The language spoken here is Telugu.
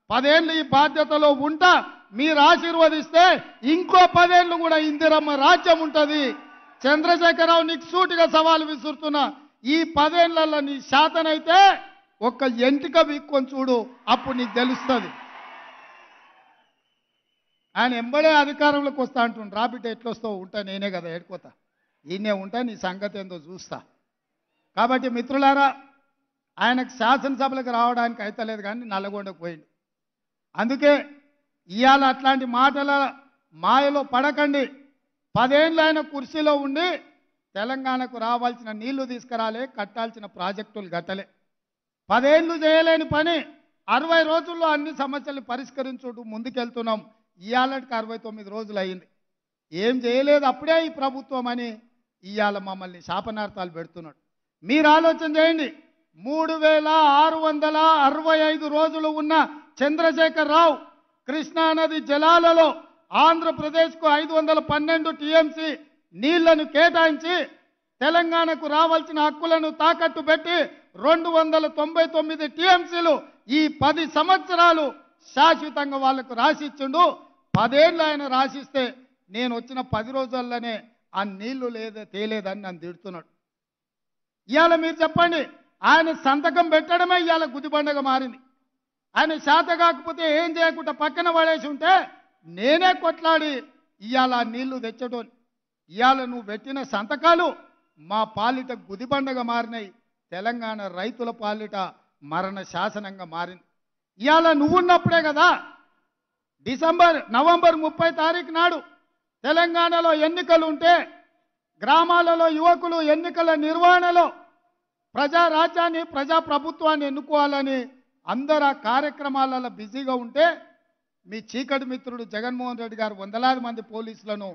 10 ఏళ్ళు ఈ బాధ్యతలో ఉంటా, మీరు ఆశీర్వదిస్తే ఇంకో 10 ఏళ్ళు కూడా ఇందిరమ్మ రాజ్యం ఉంటుంది. చంద్రశేఖరరావు, నీకు సూటిగా సవాలు విసురుతున్నా, ఈ 10 ఏళ్లలో నీ శాతనైతే ఒక్క ఎంటిక వీక్కొని చూడు, అప్పుడు నీకు తెలుస్తుంది. ఆయన ఎంబడే అధికారంలోకి వస్తా అంటుండు. రాబిడ్డ ఎట్లొస్తావు, ఉంటా నేనే కదా ఏడుకోతా, ఈయనే ఉంటా, నీ సంగతి ఏందో చూస్తా. కాబట్టి మిత్రులారా, ఆయనకు శాసనసభలకు రావడానికి అయితలేదు, కానీ నల్లగొండకు పోయిండు. అందుకే ఇవాళ అట్లాంటి మాటల మాయలో పడకండి. 10 ఏళ్ళు ఆయన కుర్చీలో ఉండి తెలంగాణకు రావాల్సిన నీళ్లు తీసుకురాలే, కట్టాల్సిన ప్రాజెక్టులు గట్టలే. 10 ఏళ్ళు చేయలేని పని 60 రోజుల్లో అన్ని సమస్యలు పరిష్కరించుకుంటూ ముందుకెళ్తున్నాం. ఇవాళకి 69 రోజులు అయింది, ఏం చేయలేదు అప్పుడే ఈ ప్రభుత్వం అని ఇవాళ మమ్మల్ని శాపనార్థాలు పెడుతున్నాడు. మీరు ఆలోచన చేయండి, 3665 రోజులు ఉన్న చంద్రశేఖరరావు కృష్ణానది జలాలలో ఆంధ్రప్రదేశ్కు 512 టీఎంసీ నీళ్లను కేటాయించి తెలంగాణకు రావాల్సిన హక్కులను తాకట్టు పెట్టి 299 టీఎంసీలు ఈ 10 సంవత్సరాలు శాశ్వతంగా వాళ్లకు రాసిచ్చిండు. 10 ఏళ్ళు ఆయన రాసిస్తే నేను వచ్చిన 10 రోజుల్లోనే ఆ నీళ్లు తేలేదని నన్ను తిడుతున్నాడు. ఇవాళ మీరు చెప్పండి, ఆయన సంతకం పెట్టడమే ఇవాళ గుదిబండగా మారింది. ఆయన శాత కాకపోతే ఏం చేయకుండా పక్కన పడేసి ఉంటే నేనే కొట్లాడి ఇవాళ నీళ్లు తెచ్చటోని. ఇవాళ నువ్వు పెట్టిన సంతకాలు మా పాలిట గుదిబండగా మారినాయి, తెలంగాణ రైతుల పాలిట మరణ శాసనంగా మారింది. ఇవాళ నువ్వున్నప్పుడే కదా నవంబర్ 30 తారీఖు నాడు తెలంగాణలో ఎన్నికలు ఉంటే గ్రామాలలో యువకులు ఎన్నికల నిర్వహణలో ప్రజారాజ్యాన్ని, ప్రజాప్రభుత్వాన్ని ఎన్నుకోవాలని అందరు ఆ కార్యక్రమాలలో బిజీగా ఉంటే మీ చీకటి మిత్రుడు జగన్మోహన్ రెడ్డి గారు వందలాది మంది పోలీసులను